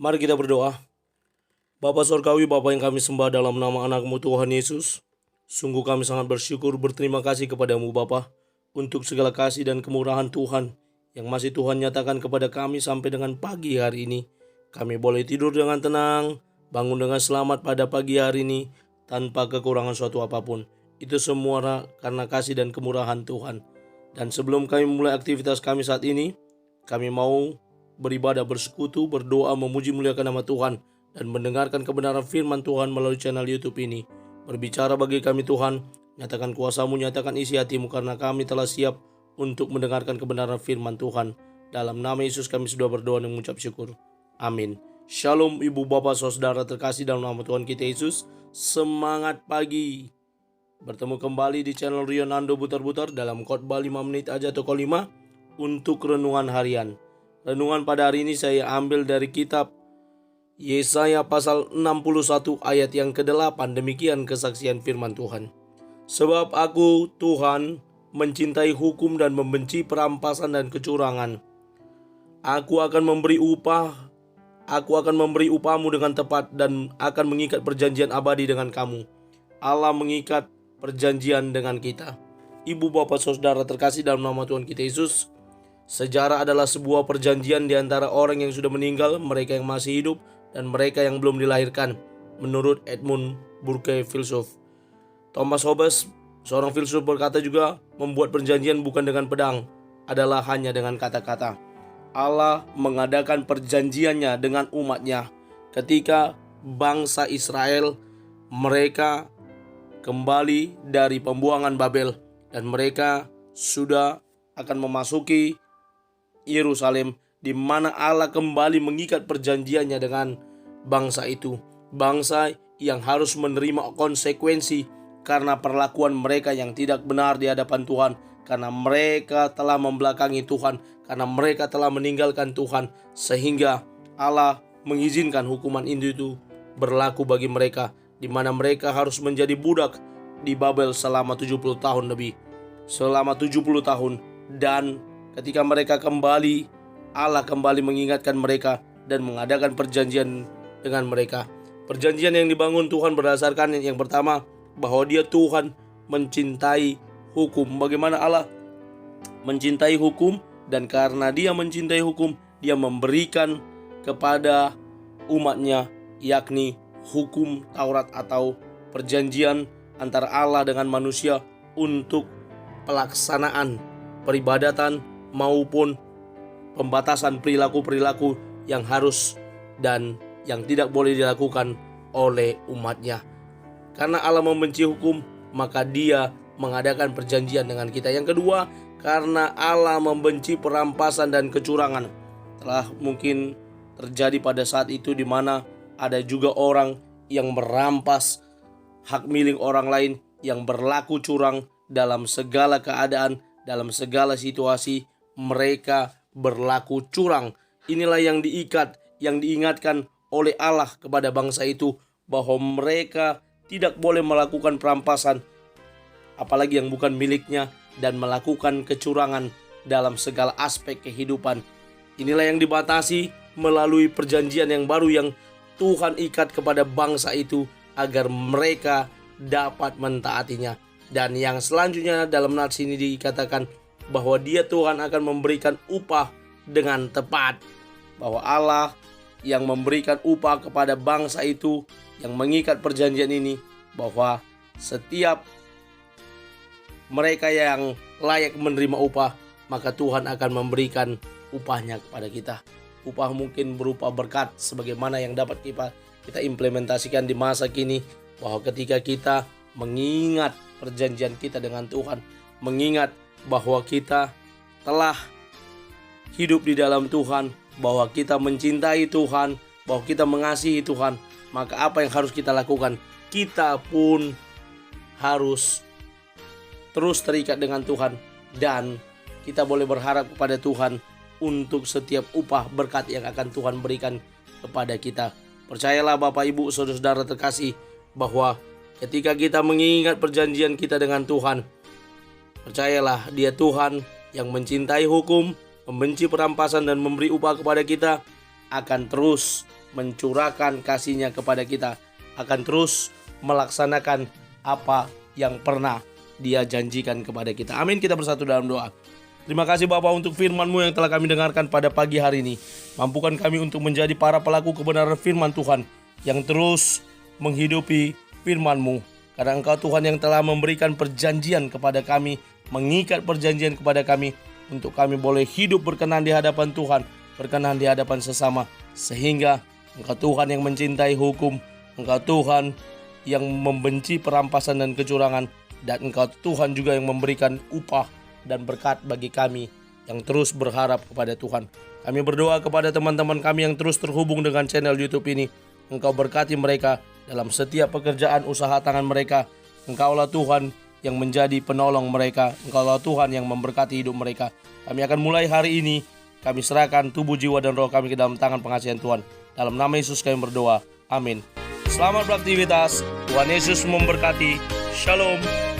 Mari kita berdoa. Bapa Surgawi, Bapa yang kami sembah dalam nama anak-Mu Tuhan Yesus, sungguh kami sangat bersyukur berterima kasih kepadamu Bapa untuk segala kasih dan kemurahan Tuhan yang masih Tuhan nyatakan kepada kami sampai dengan pagi hari ini. Kami boleh tidur dengan tenang, bangun dengan selamat pada pagi hari ini tanpa kekurangan suatu apapun. Itu semua karena kasih dan kemurahan Tuhan. Dan sebelum kami mulai aktivitas kami saat ini, kami mau beribadah, bersekutu, berdoa, memuji muliakan nama Tuhan, dan mendengarkan kebenaran firman Tuhan melalui channel YouTube ini. Berbicara bagi kami Tuhan, nyatakan kuasa-Mu, nyatakan isi hati-Mu, karena kami telah siap untuk mendengarkan kebenaran firman Tuhan. Dalam nama Yesus kami sudah berdoa dan mengucap syukur. Amin. Shalom ibu bapak saudara terkasih dalam nama Tuhan kita Yesus. Semangat pagi. Bertemu kembali di channel Rionando Butar-Butar dalam khotbah 5 menit aja toko 5 untuk renungan harian. Renungan pada hari ini saya ambil dari kitab Yesaya pasal 61 ayat yang ke-8. Demikian kesaksian firman Tuhan. Sebab aku Tuhan mencintai hukum dan membenci perampasan dan kecurangan. Aku akan memberi upahmu dengan tepat dan akan mengikat perjanjian abadi dengan kamu. Allah mengikat perjanjian dengan kita. Ibu bapak saudara terkasih dalam nama Tuhan kita Yesus, sejarah adalah sebuah perjanjian di antara orang yang sudah meninggal, mereka yang masih hidup, dan mereka yang belum dilahirkan, menurut Edmund Burke, filsuf. Thomas Hobbes, seorang filsuf, berkata juga, membuat perjanjian bukan dengan pedang, adalah hanya dengan kata-kata. Allah mengadakan perjanjiannya dengan umatnya ketika bangsa Israel mereka kembali dari pembuangan Babel dan mereka sudah akan memasuki Yerusalem, di mana Allah kembali mengikat perjanjiannya dengan bangsa itu, bangsa yang harus menerima konsekuensi karena perlakuan mereka yang tidak benar di hadapan Tuhan, karena mereka telah membelakangi Tuhan, karena mereka telah meninggalkan Tuhan, sehingga Allah mengizinkan hukuman itu berlaku bagi mereka, di mana mereka harus menjadi budak di Babel selama 70 tahun lebih. Selama 70 tahun. Dan ketika mereka kembali, Allah kembali mengingatkan mereka dan mengadakan perjanjian dengan mereka. Perjanjian yang dibangun Tuhan berdasarkan yang pertama, bahwa Dia Tuhan mencintai hukum. Bagaimana Allah mencintai hukum? Dan karena Dia mencintai hukum, Dia memberikan kepada umatnya, yakni hukum Taurat atau perjanjian antara Allah dengan manusia untuk pelaksanaan peribadatan maupun pembatasan perilaku-perilaku yang harus dan yang tidak boleh dilakukan oleh umatnya. Karena Allah membenci hukum, maka Dia mengadakan perjanjian dengan kita. Yang kedua, karena Allah membenci perampasan dan kecurangan. Telah mungkin terjadi pada saat itu di mana ada juga orang yang merampas hak milik orang lain, yang berlaku curang dalam segala keadaan, dalam segala situasi mereka berlaku curang. Inilah yang diikat, yang diingatkan oleh Allah kepada bangsa itu, bahwa mereka tidak boleh melakukan perampasan, apalagi yang bukan miliknya, dan melakukan kecurangan dalam segala aspek kehidupan. Inilah yang dibatasi melalui perjanjian yang baru yang Tuhan ikat kepada bangsa itu agar mereka dapat mentaatinya. Dan yang selanjutnya dalam nats ini dikatakan bahwa Dia Tuhan akan memberikan upah dengan tepat. Bahwa Allah yang memberikan upah kepada bangsa itu, yang mengikat perjanjian ini, bahwa setiap mereka yang layak menerima upah, maka Tuhan akan memberikan upahnya kepada kita. Upah mungkin berupa berkat, sebagaimana yang dapat kita implementasikan di masa kini, bahwa ketika kita mengingat perjanjian kita dengan Tuhan, mengingat bahwa kita telah hidup di dalam Tuhan, bahwa kita mencintai Tuhan, bahwa kita mengasihi Tuhan, maka apa yang harus kita lakukan? Kita pun harus terus terikat dengan Tuhan, dan kita boleh berharap kepada Tuhan untuk setiap upah berkat yang akan Tuhan berikan kepada kita. Percayalah Bapak Ibu Saudara-saudara terkasih, bahwa ketika kita mengingat perjanjian kita dengan Tuhan, percayalah Dia Tuhan yang mencintai hukum, membenci perampasan dan memberi upah kepada kita, akan terus mencurahkan kasih-Nya kepada kita, akan terus melaksanakan apa yang pernah Dia janjikan kepada kita. Amin. Kita bersatu dalam doa. Terima kasih Bapa untuk firman-Mu yang telah kami dengarkan pada pagi hari ini. Mampukan kami untuk menjadi para pelaku kebenaran firman Tuhan yang terus menghidupi firman-Mu. Karena Engkau Tuhan yang telah memberikan perjanjian kepada kami, mengikat perjanjian kepada kami, untuk kami boleh hidup berkenan di hadapan Tuhan, berkenan di hadapan sesama. Sehingga Engkau Tuhan yang mencintai hukum, Engkau Tuhan yang membenci perampasan dan kecurangan, dan Engkau Tuhan juga yang memberikan upah dan berkat bagi kami yang terus berharap kepada Tuhan. Kami berdoa kepada teman-teman kami yang terus terhubung dengan channel YouTube ini. Engkau berkati mereka dalam setiap pekerjaan usaha tangan mereka. Engkaulah Tuhan yang menjadi penolong mereka. Engkaulah Tuhan yang memberkati hidup mereka. Kami akan mulai hari ini. Kami serahkan tubuh, jiwa, dan roh kami ke dalam tangan pengasihan Tuhan. Dalam nama Yesus kami berdoa. Amin. Selamat beraktivitas. Tuhan Yesus memberkati. Shalom.